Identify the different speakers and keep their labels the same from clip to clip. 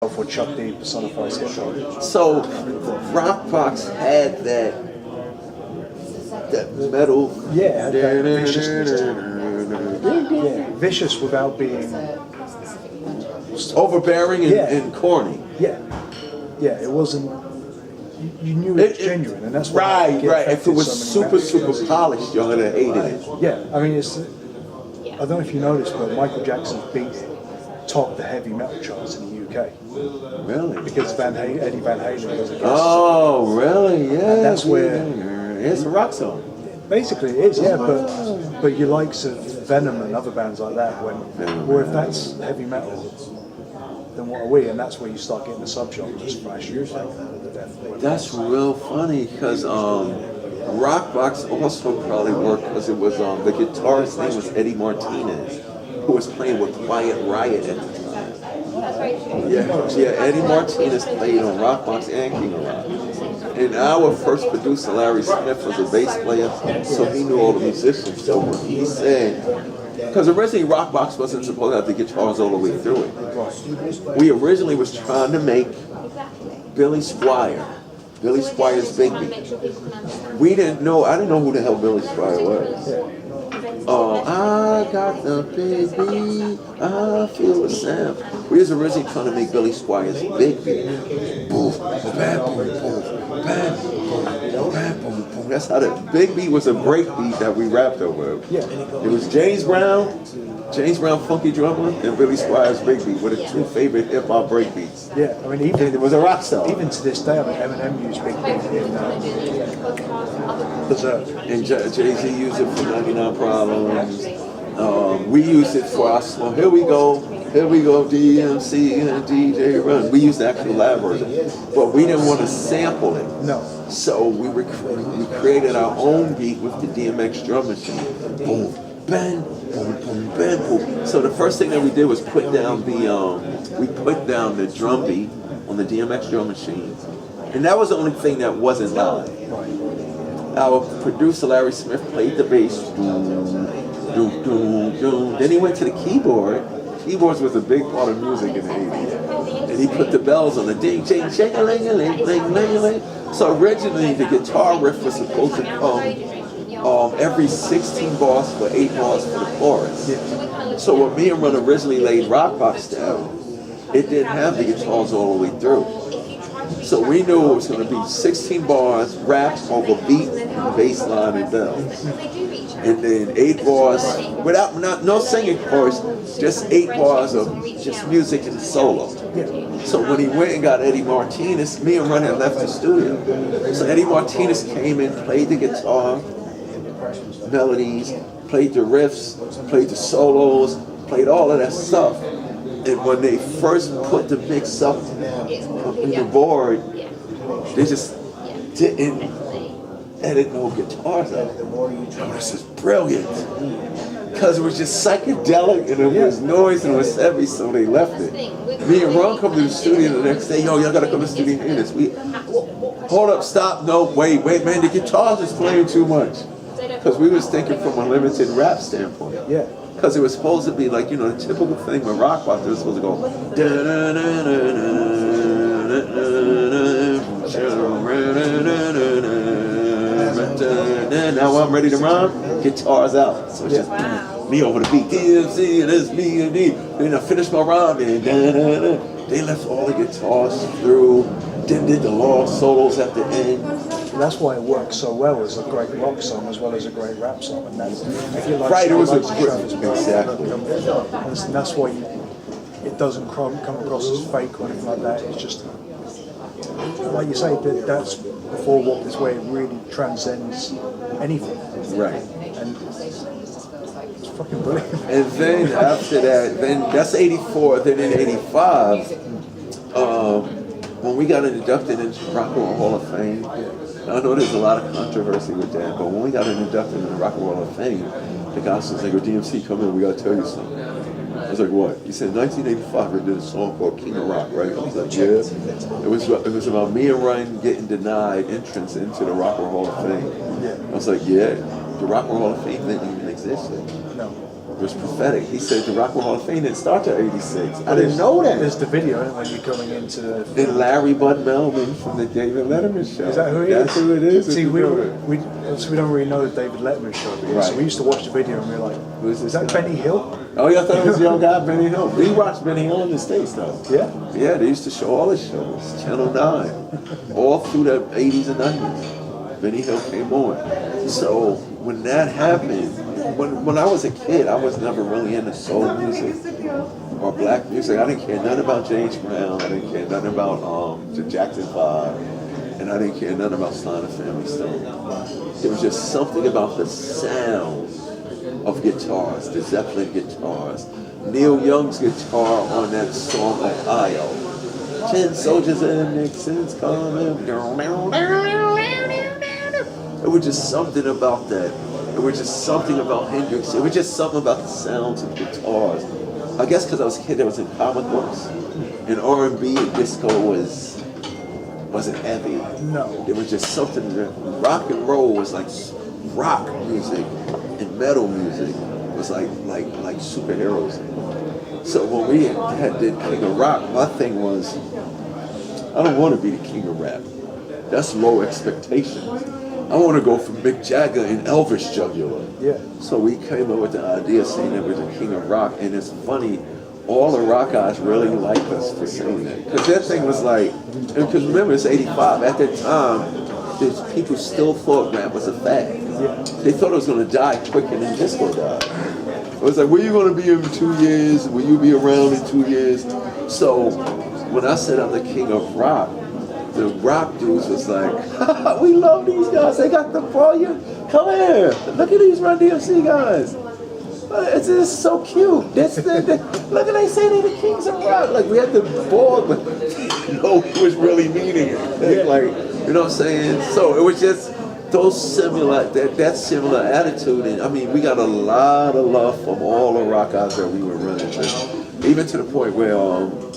Speaker 1: Or Chuck D personifies hip hop.
Speaker 2: So Rockbox had that metal.
Speaker 1: Yeah, that viciousness. Yeah, vicious without being
Speaker 2: overbearing and corny.
Speaker 1: Yeah, yeah, it wasn't. You knew it was genuine, and that's why.
Speaker 2: Right. If it was super polished, you're gonna hate it.
Speaker 1: Yeah, I mean, it's. I don't know if you noticed, but Michael Jackson's beat topped the heavy metal charts in the UK.
Speaker 2: Really?
Speaker 1: Because Eddie Van Halen was a guest.
Speaker 2: Oh, really? Yeah.
Speaker 1: And that's where
Speaker 2: it's a rock song.
Speaker 1: Basically, it is. Yeah, but your likes of Venom and other bands like that, or if that's heavy metal, then what are we? And that's where you start getting the subgenres thrash.
Speaker 2: That's real funny because Rockbox also probably worked because it was the guitarist's name was Eddie Martinez, who was playing with Quiet Riot at the time. Yeah, Eddie Martinez played on Rockbox and King of Rock. And our first producer, Larry Smith, was a bass player, so he knew all the musicians. So when he said, because originally Rockbox wasn't supposed to have the guitars all the way through it. We originally was trying to make Billy Squire's Big Beat. We didn't know, I didn't know who the hell Billy Squire was. I got the big beat, I feel the sound. We was originally trying to make Billy Squires Big Beat. Boom, bam, boom, boom, bam, boom, bam, boom, boom. That's how the Big Beat was a break beat that we rapped over.
Speaker 1: Yeah.
Speaker 2: It was James Brown, Funky Drummer, and Billy Squires Big Beat were the two favorite hip hop break beats.
Speaker 1: Yeah, I mean, even
Speaker 2: it was a rock star.
Speaker 1: Even to this day, I mean, Eminem used Big Beat in Berserk.
Speaker 2: And Jay-Z used it for 99 Problems. We used it for our song. Here we go, DMC and DJ Run. We used the actual live version, but we didn't want to sample it.
Speaker 1: No.
Speaker 2: So we created our own beat with the DMX drum machine. Boom, bang, boom, boom, bang, boom. So the first thing that we did was put down the drum beat on the DMX drum machine, and that was the only thing that wasn't live. Our producer Larry Smith played the bass. Then he went to the keyboard. Keyboards was a big part of music in the 80s. And he put the bells on the ding, ding, shake-a-ling-a-ling-ling-ling-ling. So originally the guitar riff was supposed to come every 16 bars for 8 bars for the chorus. So when me and Run originally laid Rockbox down, it didn't have the guitars all the way through. So we knew it was going to be 16 bars, rap over beat, bass line, and bells. And then 8 bars, without no singing chorus, just 8 bars of just music and solo. So when he went and got Eddie Martinez, me and Run had left the studio. So Eddie Martinez came in, played the guitar, melodies, played the riffs, played the solos, played all of that stuff. And when they first put the mix up in the board, they just didn't edit no guitars out. Oh, this is brilliant. Because it was just psychedelic and it was noise and it was heavy, so they left it. Me and Ron come to the studio the next day, yo, y'all gotta come to the studio and hear this. Hold up, stop, no, wait, man, the guitars is playing too much. Because we was thinking from a limited rap standpoint.
Speaker 1: Yeah.
Speaker 2: Because it was supposed to be like, the typical thing with Rockbox, it was supposed to go now I'm ready to rhyme, guitars out. So it's just me over the beat, DMC, and it's me and me. Then I finished my rhyme, and they left all the guitars through, then did the long solos at the end.
Speaker 1: And that's why it works so well as a great rock song as well as a great rap song. And that's, if you like,
Speaker 2: right, it was a
Speaker 1: Travis
Speaker 2: exactly.
Speaker 1: And that's why it doesn't come across as fake or anything like that. It's just, like you say, that's before Walk This Way, it really transcends anything.
Speaker 2: Right.
Speaker 1: And it's fucking brilliant.
Speaker 2: And then after that, then that's 84, then in 85, when we got inducted into Rock and Roll Hall of Fame, I know there's a lot of controversy with that, but when we got inducted into the Rock and Roll Hall of Fame, the guy was like, DMC, come in, we gotta tell you something. I was like, what? He said, 1985, we did a song called King of Rock, right? I was like, yeah. It was about me and Ryan getting denied entrance into the Rock and Roll Hall of Fame. I was like, yeah, the Rock and Roll Hall of Fame didn't even exist yet.
Speaker 1: No.
Speaker 2: It was prophetic. He said the Rock and Roll Hall of Fame didn't start till '86. I didn't know that.
Speaker 1: There's the video when you're coming into the.
Speaker 2: And Larry Bud Melvin from the David Letterman show.
Speaker 1: Is that who it
Speaker 2: That's
Speaker 1: is?
Speaker 2: who it is.
Speaker 1: See, we don't really know the David Letterman show,
Speaker 2: Right.
Speaker 1: so we used to watch the video and we were like,
Speaker 2: Who's this
Speaker 1: is that
Speaker 2: guy?
Speaker 1: Benny Hill?
Speaker 2: Oh, yeah, I thought it was young guy Benny Hill. We watched Benny Hill in the States, though.
Speaker 1: Yeah.
Speaker 2: Yeah, they used to show all the shows, Channel 9, all through the 80s and 90s. Benny Hill came on. So when that happened, when I was a kid, I was never really into soul music or black music. I didn't care nothing about James Brown. I didn't care nothing about the Jackson 5. And I didn't care nothing about Sly and the Family Stone. There was just something about the sound of guitars, the Zeppelin guitars, Neil Young's guitar on that song Ohio. 10 soldiers and Nixon's coming. It was just something about that. It was just something about Hendrix. It was just something about the sounds of guitars. I guess because I was a kid that was in comic books, and R&B and disco wasn't heavy.
Speaker 1: No.
Speaker 2: There was just something. Rock and roll was like rock music, and metal music was like superheroes. So when we did King of Rock, my thing was, I don't want to be the king of rap. That's low expectations. I want to go for Mick Jagger and Elvis jugular.
Speaker 1: Yeah.
Speaker 2: So we came up with the idea of saying that we're the king of rock, and it's funny, all the rock guys really liked us for saying that. Because that thing was like, because remember it's 85, at that time, people still thought rap was a fad.
Speaker 1: Yeah.
Speaker 2: They thought it was going to die quicker than disco died. It was like, where you going to be in 2 years? Will you be around in 2 years? So when I said I'm the king of rock, the rock dudes was like, we love these guys. They got the volume. Come here. Look at these Run DMC guys. It's just so cute. Look at they say they're the kings of rock. Like we had the board, but nobody was really meaning it. Like, you know what I'm saying? So it was just those similar, that similar attitude. And I mean, we got a lot of love from all the rock guys that we were running with. Even to the point where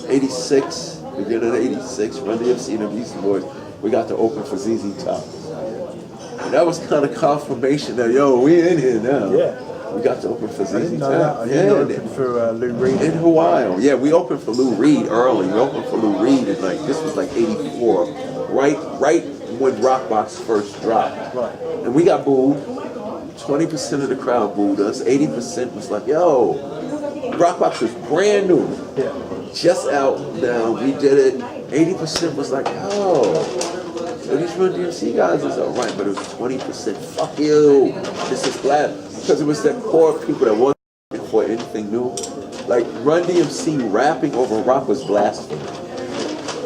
Speaker 2: 86, beginning of 86, Run DMC and the Beastie Boys, we got to open for ZZ Top. And that was kind of confirmation that, yo, we in here now.
Speaker 1: Yeah.
Speaker 2: We got to open for ZZ Top.
Speaker 1: I didn't know that. I didn't open for Lou Reed.
Speaker 2: In Hawaii. Yeah, we opened for Lou Reed early. We opened for Lou Reed in this was like 84. Right when Rockbox first dropped.
Speaker 1: Right.
Speaker 2: And we got booed. 20% of the crowd booed us. 80% was like, yo, Rockbox was brand new.
Speaker 1: Yeah.
Speaker 2: Just out now, we did it. 80% was like, oh, these Run DMC guys is all right, but it was 20%, fuck you, this is black. Because it was that core of people that wasn't looking for anything new. Like Run DMC rapping over rock was blasphemy.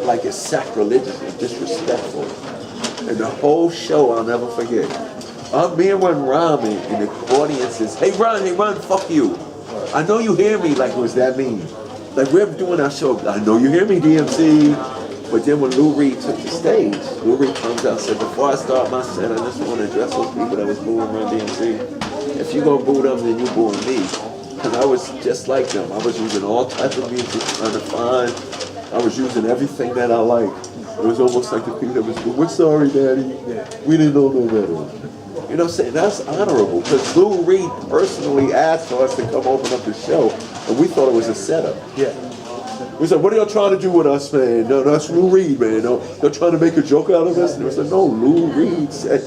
Speaker 2: Like it's sacrilegious and disrespectful. And the whole show, I'll never forget. Me and Run rhyming, and the audience is, hey Run, fuck you. I know you hear me, like it was that mean. Like we're doing our show, I know you hear me, DMC. But then when Lou Reed took the stage, Lou Reed comes out and said, before I start my set, I just want to address those people that was booing Run DMC. If you gonna boo them, then you booing me. Because I was just like them. I was using all types of music, trying to find. I was using everything that I like. It was almost like the people that was booing, we're sorry, Daddy. We didn't know no better. You know what I'm saying? That's honorable. Because Lou Reed personally asked for us to come open up the show, and we thought it was a setup.
Speaker 1: Yeah.
Speaker 2: We said, what are y'all trying to do with us, man? No, that's Lou Reed, man. No, they're trying to make a joke out of us. And we said, no, Lou Reed said,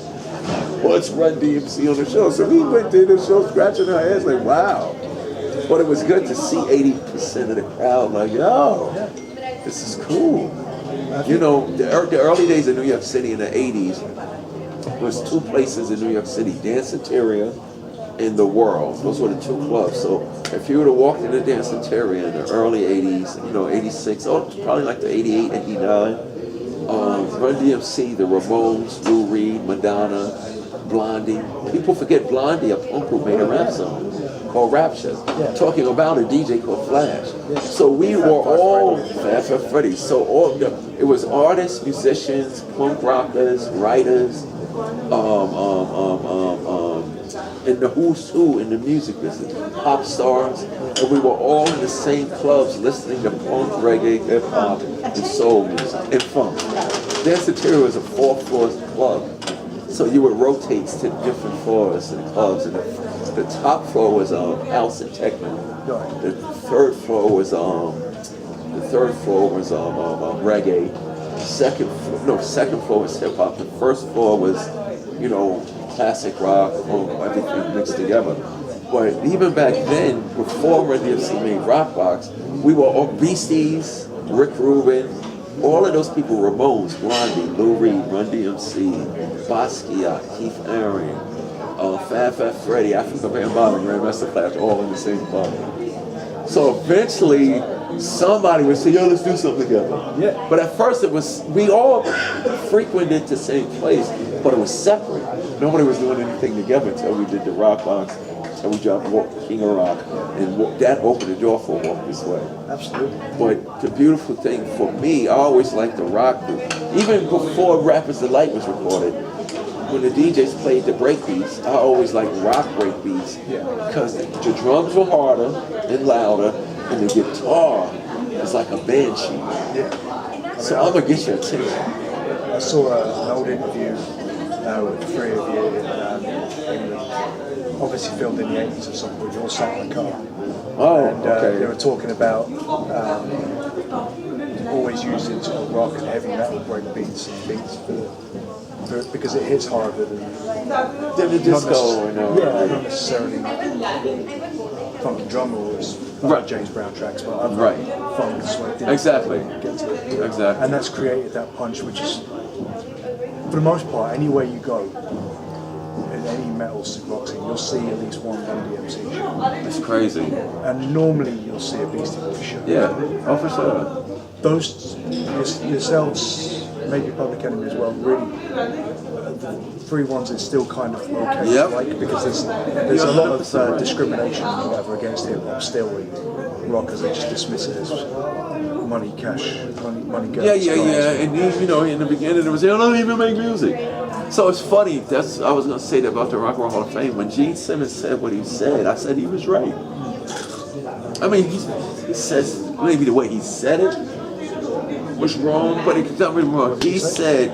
Speaker 2: let's Run DMC on the show. So we went to the show scratching our heads like, wow. But it was good to see 80% of the crowd like, yo, this is cool. You know, the early days of New York City in the 80s, there was 2 places in New York City, Danceteria and The World. Those were the 2 clubs. So if you would have walked into Danceteria in the early 80s, 86, probably like the 88, 89, Run DMC, the Ramones, Lou Reed, Madonna, Blondie. People forget Blondie, a punk group, made a rap song called Rapture, talking about a DJ called Flash. So we were all Fat Freddy. So it was artists, musicians, punk rockers, writers, and the who's who in the music business, pop stars, and we were all in the same clubs listening to punk, reggae, hip hop, and soul music, and funk. Danceteria was a 4-floor club, so you would rotate to different floors and clubs, and The top floor was house and techno.
Speaker 1: Right.
Speaker 2: The third floor was reggae. Second floor was hip hop. The first floor was, you know, classic rock, everything mixed together. But even back then, before Run DMC made Rockbox, we were all Beasties, Rick Rubin, all of those people, Ramones, Blondie, Lou Reed, Run DMC, Basquiat, Keith Aaron, Fat Freddy, Africa Bambaataa, Grandmaster Flash, all in the same club. So eventually, somebody would say, yo, let's do something together.
Speaker 1: Yeah.
Speaker 2: But at first we all frequented the same place, but it was separate. Nobody was doing anything together until we did the Rockbox, until we dropped King of Rock, and that opened the door for Walk This Way.
Speaker 1: Absolutely.
Speaker 2: But the beautiful thing for me, I always liked the rock group. Even before Rappers Delight was recorded, when the DJs played the breakbeats, I always liked rock breakbeats because the drums were harder and louder, and the guitar is like a banshee.
Speaker 1: Yeah.
Speaker 2: So I'm gonna get your attention.
Speaker 1: I saw an old interview with the three of you in obviously filmed in the 80s or something, where you all sat in the car.
Speaker 2: Oh,
Speaker 1: And
Speaker 2: okay.
Speaker 1: they were talking about always using sort of rock and heavy metal break beats and beats because it hits harder than
Speaker 2: The disco,
Speaker 1: not necessarily funky drum rolls, like James Brown tracks, but other funk sweat.
Speaker 2: Exactly.
Speaker 1: Get to it.
Speaker 2: Exactly.
Speaker 1: And that's created that punch, which is, for the most part, anywhere you go, in any metal rock scene, you'll see at least one Run DMC show.
Speaker 2: It's crazy.
Speaker 1: And normally you'll see a Beastie Boys show.
Speaker 2: Yeah, oh for sure.
Speaker 1: Those, yourselves, maybe Public Enemy as well, really, the three ones is still kind of okay to like, because there's a lot of discrimination or whatever against hip hop still with rockers. They just dismiss it as money, cash, money, girls.
Speaker 2: Yeah. And you know, in the beginning it was, they don't even make music. So it's funny, I was gonna say that about the Rock and Roll Hall of Fame. When Gene Simmons said what he said, I said he was right. I mean, he says, maybe the way he said it was wrong, but it's not really wrong. He said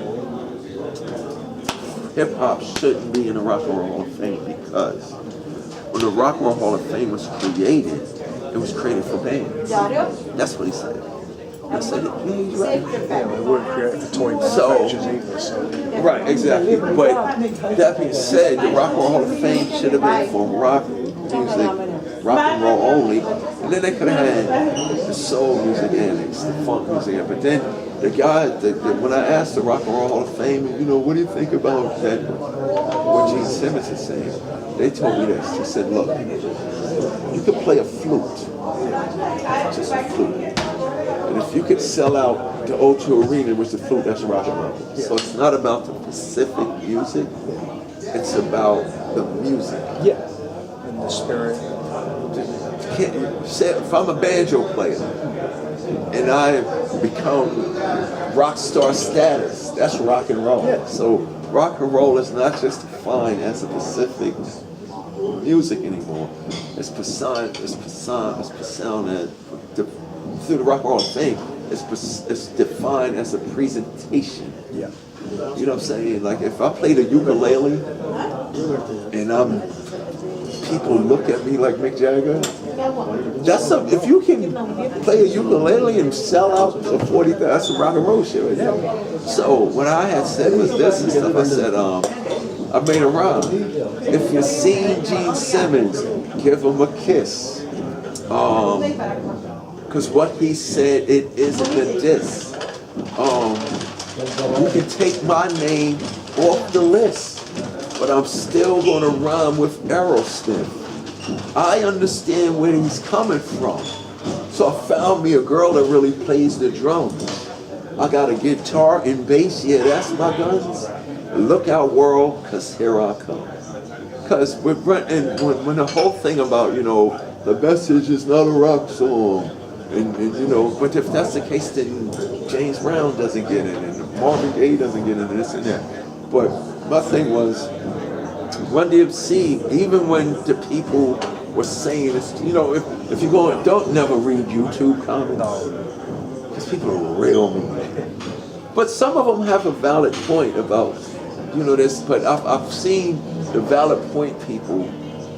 Speaker 2: hip hop shouldn't be in the Rock and Roll Hall of Fame because when the Rock and Roll Hall of Fame was created, it was created for bands. That's what he said. I said, he's right.
Speaker 1: Yeah, they weren't created for toy manufacturers either. So.
Speaker 2: Right, exactly. But that being said, the Rock and Roll Hall of Fame should have been for rock music, rock and roll only, and then they could have had the soul music annex, the funk music. But then the guy, when I asked the Rock and Roll Hall of Fame, you know, what do you think about that? What Gene Simmons is saying? They told me this. He said, look, you could play a flute, just a flute. And if you could sell out the O2 Arena with the flute, that's rock and roll. So it's not about the specific music, it's about the music.
Speaker 1: Yeah, and the spirit.
Speaker 2: If I'm a banjo player and I become rock star status, that's rock and roll.
Speaker 1: Yeah.
Speaker 2: So rock and roll is not just defined as a specific music anymore. It's persona through the Rock and Roll of Fame. It's defined as a presentation.
Speaker 1: Yeah.
Speaker 2: You know what I'm saying? Like if I play the ukulele and people look at me like Mick Jagger, if you can play a ukulele and sell out for 40,000, that's some rock and roll shit right there. So what I had said was this and stuff. I said, I made a rhyme. If you see Gene Simmons, give him a kiss. Because what he said, it isn't a diss. You can take my name off the list, but I'm still gonna rhyme with Aerosmith. I understand where he's coming from. So I found me a girl that really plays the drums. I got a guitar and bass, yeah, that's my guns. Look out world, cause here I come. Cause when the whole thing about, you know, the message is not a rock song, and you know, but if that's the case, then James Brown doesn't get it, and Marvin Gaye doesn't get it, and this and that. But my thing was, Run DMC, even when the people were saying this, you know, if you're going, don't never read YouTube comments, because people are real mean. But some of them have a valid point about, you know, this, but I've seen the valid point people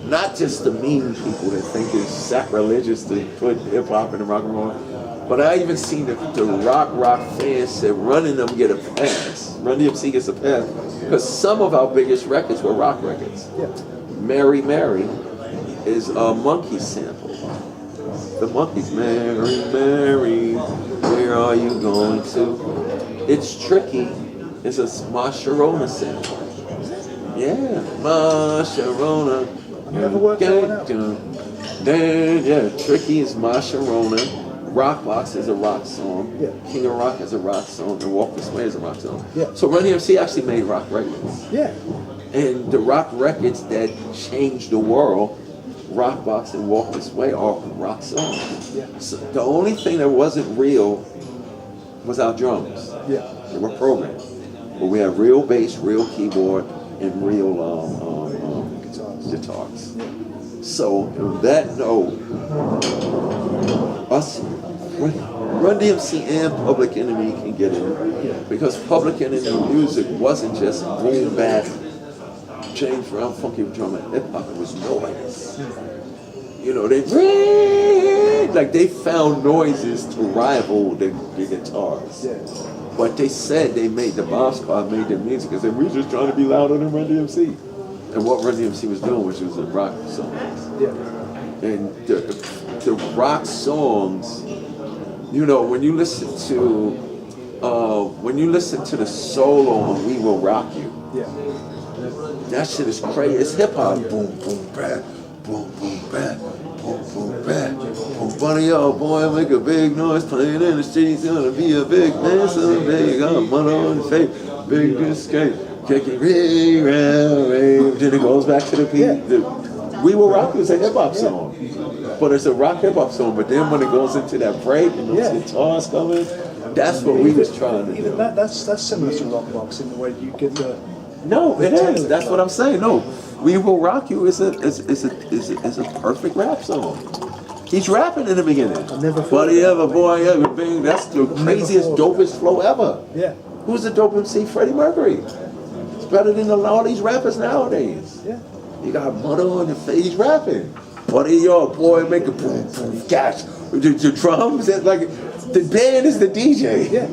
Speaker 2: not just the mean people that think it's sacrilegious to put hip hop in the rock and roll, but I even seen the rock fans say Run and them get a pass. Run DMC gets a pass because some of our biggest records were rock records.
Speaker 1: Yeah.
Speaker 2: Mary Mary is a monkey sample. The Monkeys, Mary Mary, where are you going to? It's Tricky. It's a Ma Sharona sample. Yeah, Ma Sharona.
Speaker 1: I never worked that one out.
Speaker 2: Yeah, Tricky is Ma Sharona. Rockbox is a rock song.
Speaker 1: Yeah.
Speaker 2: King of Rock is a rock song. And Walk This Way is a rock song.
Speaker 1: Yeah.
Speaker 2: So Run DMC actually made rock records.
Speaker 1: Yeah.
Speaker 2: And the rock records that changed the world, Rockbox and Walk This Way, are rock songs.
Speaker 1: Yeah.
Speaker 2: So the only thing that wasn't real was our drums.
Speaker 1: Yeah.
Speaker 2: They were programmed. But we have real bass, real keyboard, and real guitars. So on that note, us Run DMC and Public Enemy can get in because Public Enemy music wasn't just boom bap, James Brown funky drum and hip hop. It was noise. You know, they found noises to rival the guitars.
Speaker 1: Yeah.
Speaker 2: But they said they made the Bomb Squad made their music because they were just trying to be louder than Run DMC. And what Run DMC was doing, which was a rock song.
Speaker 1: Yeah.
Speaker 2: And the rock songs, you know, when you listen to the solo on "We Will Rock You,"
Speaker 1: Yeah.
Speaker 2: that shit is crazy. It's hip hop. Boom, boom, bap, boom, boom, bap, boom, boom, bap. Boom, bunny, oh boy, make a big noise playing in the streets. Gonna be a big man someday. You got money on your face, big escape, kicking round. Then it goes back to the beat. "We Will Rock You" is a hip hop song. But it's a rock hip hop song. But then when it goes into that break and those guitars come in, that's what we was trying to do.
Speaker 1: Even that's similar to Rockbox in the way you get the.
Speaker 2: No, it is. That's what I'm saying. No, "We Will Rock You" is a perfect rap song. He's rapping in the beginning.
Speaker 1: I never thought
Speaker 2: Buddy ever, boy ever, bing. That's the craziest, dopest flow ever.
Speaker 1: Yeah.
Speaker 2: Who's the dope MC? Freddie Mercury. It's better than all these rappers nowadays.
Speaker 1: Yeah.
Speaker 2: You got mud on your face, he's rapping. Buddy, yo, boy, make a boom, boom, gosh. The drums, it's like the band is the DJ.
Speaker 1: Yeah.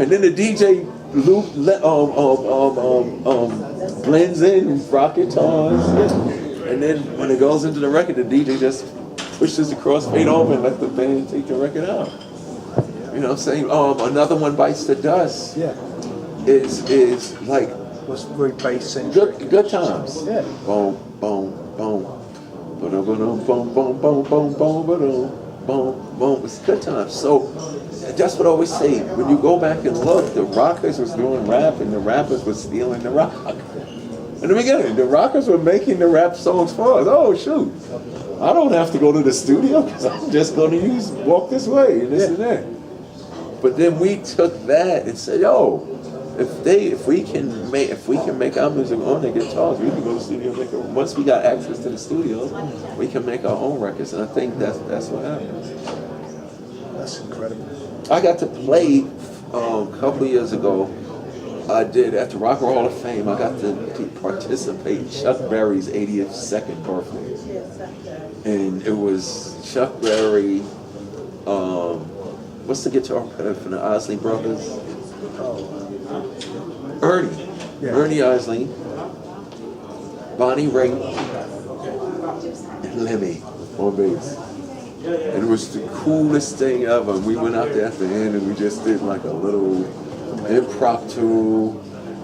Speaker 2: And then the DJ loop blends in rock guitars. And then when it goes into the record, the DJ just pushes the crossfade over and let the band take the record out. You know what I'm saying? Another one, "Bites the Dust,"
Speaker 1: Yeah.
Speaker 2: is like
Speaker 1: Was very bass centric.
Speaker 2: good times.
Speaker 1: Yeah.
Speaker 2: Boom, boom, boom. Boom, boom, boom, boom, boom, boom, boom, boom, boom. It's good times. So that's what I always say. When you go back and look, the rockers was doing rap and the rappers was stealing the rock. In the beginning, the rockers were making the rap songs for us. Oh shoot, I don't have to go to the studio because I'm just going to Walk This Way and this and that. But then we took that and said, yo, if we can make our music on the guitars, we can go to the studio and make it. Once we got access to the studios, we can make our own records, and I think that's what happens.
Speaker 1: That's incredible.
Speaker 2: I got to play a couple of years ago. I did at the Rock and Roll Hall of Fame. I got to participate in Chuck Berry's 82nd birthday, and it was Chuck Berry. What's the guitar player from the Isley Brothers? Ernie.
Speaker 1: Yeah.
Speaker 2: Ernie Isley, Bonnie Raitt, and Lemmy on bass. And it was the coolest thing ever. We went out there at the end and we just did like a little impromptu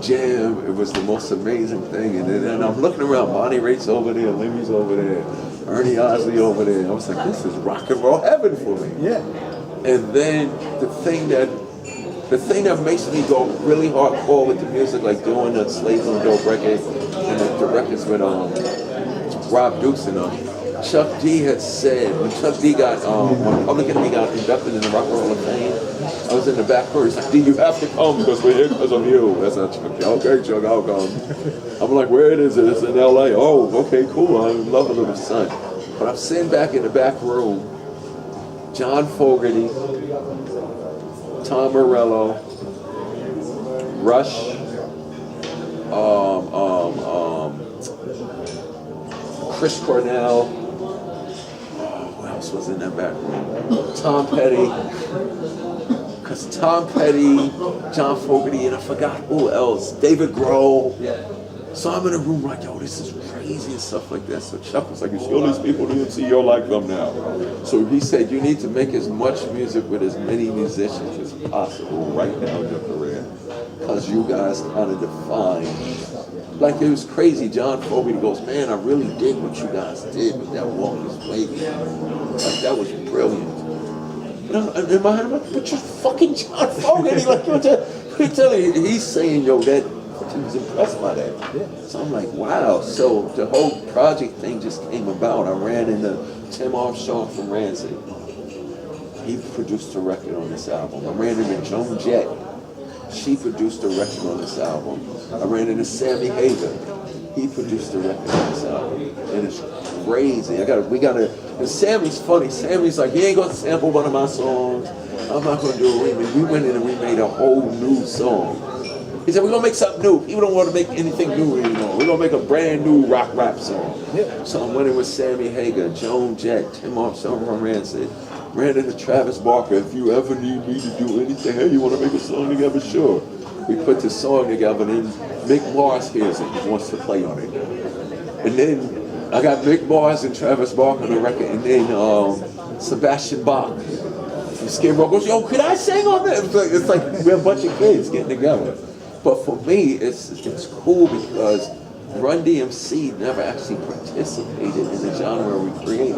Speaker 2: jam. It was the most amazing thing. And then I'm looking around, Bonnie Raitt's over there, Lemmy's over there, Ernie Isley over there. I was like, this is rock and roll heaven for me.
Speaker 1: Yeah.
Speaker 2: And then the thing that makes me go really hardcore with the music, like doing the Slaves on Dope record and the records with Rob Dukes and Chuck D had said when Chuck D got when Public Enemy got inducted in the Rock and Roll Hall of Fame, I was in the back row. He's like, D, you have to come because we're here because of you. That's not Chuck D. Okay, Chuck, I'll come. I'm like, where is it? It's in LA. Oh, okay, cool. I love a little sun. But I'm sitting back in the back room. John Fogerty, Tom Morello, Rush, Chris Cornell. Who else was in that back room? Tom Petty. Because Tom Petty, John Fogerty, and I forgot who else. David Grohl. So I'm in a room like, yo, this is crazy and stuff like that. So Chuck was like, you see all these people in DMC, you're like them now. So he said, you need to make as much music with as many musicians as possible right now in your career. Because you guys kind of define. Like, it was crazy. John Fogerty goes, man, I really dig what you guys did with that Walk This Way. Like, that was brilliant. And in my head, I'm like, but you're fucking John Fogerty. Like, you're telling you, he's saying, yo, that he was impressed by that. So I'm like, wow. So the whole project thing just came about. I ran into Tim Armstrong from Rancid. He produced a record on this album. I ran into Joan Jett. She produced a record on this album. I ran into Sammy Hagar. He produced a record on this album. And it's crazy. And Sammy's funny. Sammy's like, he ain't gonna sample one of my songs. I'm not gonna do a remix. We went in and we made a whole new song. He said, we're gonna make something new. People don't want to make anything new anymore. We're gonna make a brand new rap song. So I went in with Sammy Hagar, Joan Jett, Tim Armstrong from Rancid. Ran into Travis Barker. If you ever need me to do anything, hey, you want to make a song together? Sure. We put the song together, and then Mick Mars hears it, wants to play on it. And then I got Mick Mars and Travis Barker on the record, and then Sebastian Bach from Skid Row goes, yo, could I sing on that? It's like we're a bunch of kids getting together. But for me, it's cool because Run DMC never actually participated in the genre we created.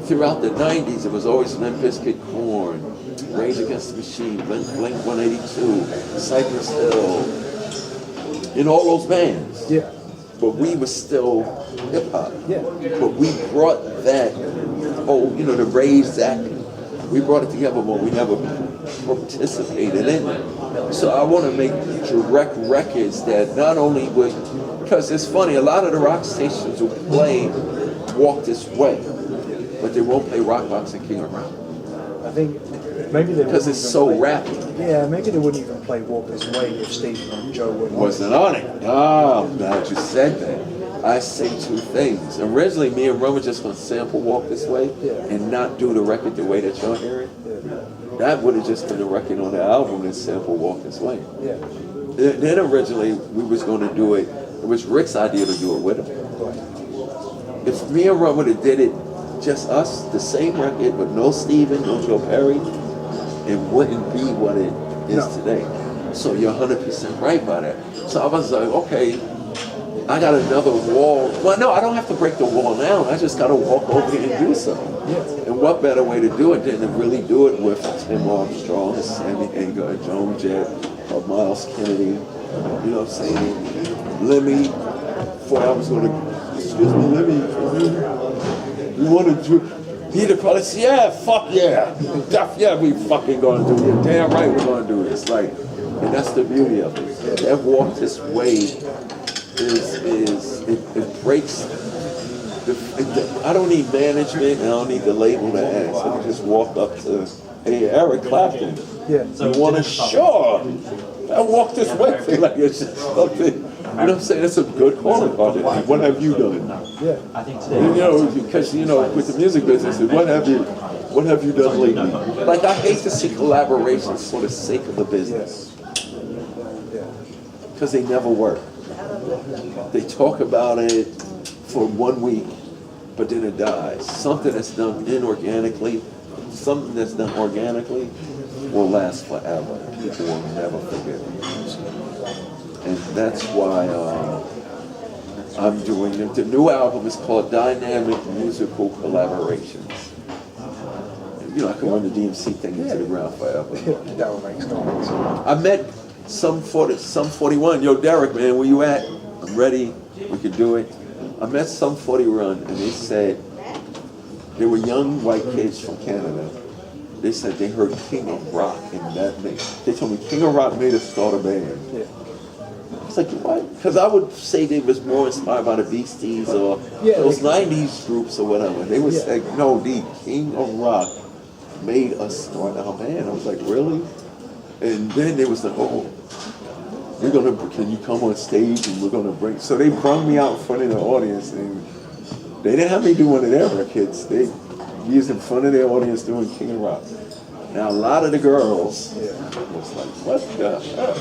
Speaker 2: Throughout the 90s, it was always Limp Bizkit, Korn, Rage Against the Machine, Blink 182, Cypress Hill, and all those bands. But we were still hip-hop. But we brought that whole, the Rage, that, we brought it together, but we never participated in it. So I want to make direct records that not only would, because it's funny, a lot of the rock stations will play Walk This Way, but they won't play Rock Box and King of Rock.
Speaker 1: I think maybe they
Speaker 2: because it's so rapid.
Speaker 1: Yeah, maybe they wouldn't even play Walk This Way if Steve and Joe
Speaker 2: wasn't on it. Oh, glad you said that. I say two things. Originally, me and Ron were just going to sample Walk This Way and not do the record the way that y'all hear it. That would have just been a record on the album and sample Walk This Way. Then originally, we was going to do it. It was Rick's idea to do it with him. If me and Ron would have did it, just us, the same record, but no Steven, no Joe Perry, it wouldn't be what it is today. So you're 100% right by that. So I was like, okay, I got another wall. Well, no, I don't have to break the wall now. I just got to walk over here and do something. And what better way to do it than to really do it with Tim Armstrong, Sammy Hagar, Joan Jett, Miles Kennedy, you know what I'm saying? Lemmy, before I was going to, excuse me, Lemmy, we want to do, he'd have probably said, yeah, fuck yeah. Yeah, we fucking going to do it. Damn right we're going to do this. Like, and that's the beauty of it. That Walk This Way it breaks, I don't need management and I don't need the label to ask. I can just walk up to, hey, Eric Clapton, you want to, sure, I walk this way. Like, it's just something, you know what I'm saying? It's a good calling card. What have you done?
Speaker 3: I think today,
Speaker 2: you know, because, you know, with the music business, what have you done lately? Like, I hate to see collaborations for the sake of the business. Because they never work. They talk about it for 1 week, but then it dies. Something that's done inorganically, something that's done organically will last forever. People will never forget it. And that's why I'm doing it. The new album is called Dynamic Musical Collaborations. You know, I can run the DMC thing into the ground forever.
Speaker 1: That would make sense.
Speaker 2: I met some 41. Yo, Derek, man, where you at? I'm ready. We could do it. I met some 41, and they said they were young white kids from Canada. They said they heard King of Rock in that name. They told me King of Rock made us start a band. I was like, what? Because I would say they was more inspired by the Beasties or those 90s groups or whatever. They would say, no, the King of Rock made us start our band. I was like, really? And then they was like, oh, can you come on stage and we're gonna bring, so they brought me out in front of the audience and They didn't have me do one of their records. They used in front of their audience doing King of Rock. Now a lot of the girls was like, what the hell?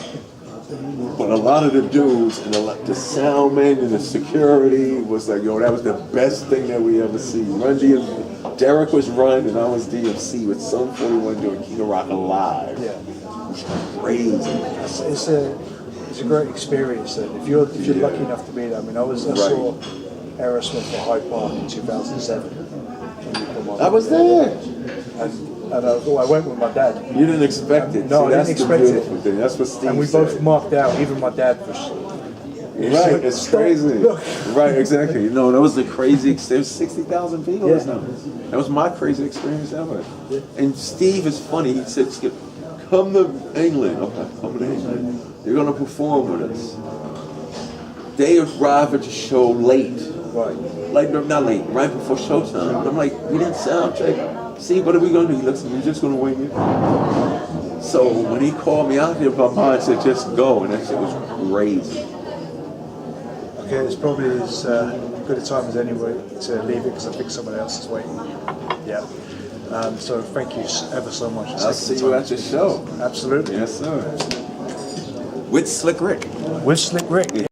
Speaker 2: But a lot of the dudes and the sound man and the security was like, yo, that was the best thing that we ever see. Derek was Run and I was DMC with Sum 41 doing King of Rock live.
Speaker 1: Yeah.
Speaker 2: It was crazy.
Speaker 1: It's a great experience. And if you're lucky enough to be there, I mean, I saw Aerosmith at Hyde Park in 2007.
Speaker 2: I was there.
Speaker 1: And I went with my dad.
Speaker 2: You didn't expect it.
Speaker 1: No,
Speaker 2: see,
Speaker 1: I didn't expect it.
Speaker 2: Thing. That's what Steve
Speaker 1: And we
Speaker 2: said.
Speaker 1: both marked out, even my dad was.
Speaker 2: Right, it's crazy.
Speaker 1: Look.
Speaker 2: Right, exactly. No, that was the crazy. There was 60,000 people.
Speaker 1: Yeah.
Speaker 2: That was my crazy experience ever. And Steve is funny. He said, "Skip, come to England. Okay, come to England. You're gonna perform with us." They arrive at the show late.
Speaker 1: Right.
Speaker 2: Like not late, right before showtime. And I'm like, we didn't sound check. See, what are we gonna do? He looks, you're just gonna wing it. So when he called me out there, my mind said, just go, and that shit was crazy.
Speaker 1: Okay, it's probably as good a time as any way to leave it because I think someone else is waiting. Yeah. So thank you ever so much.
Speaker 2: I'll see you at the show.
Speaker 1: Absolutely.
Speaker 2: Yes, sir. With Slick Rick.
Speaker 1: With Slick Rick.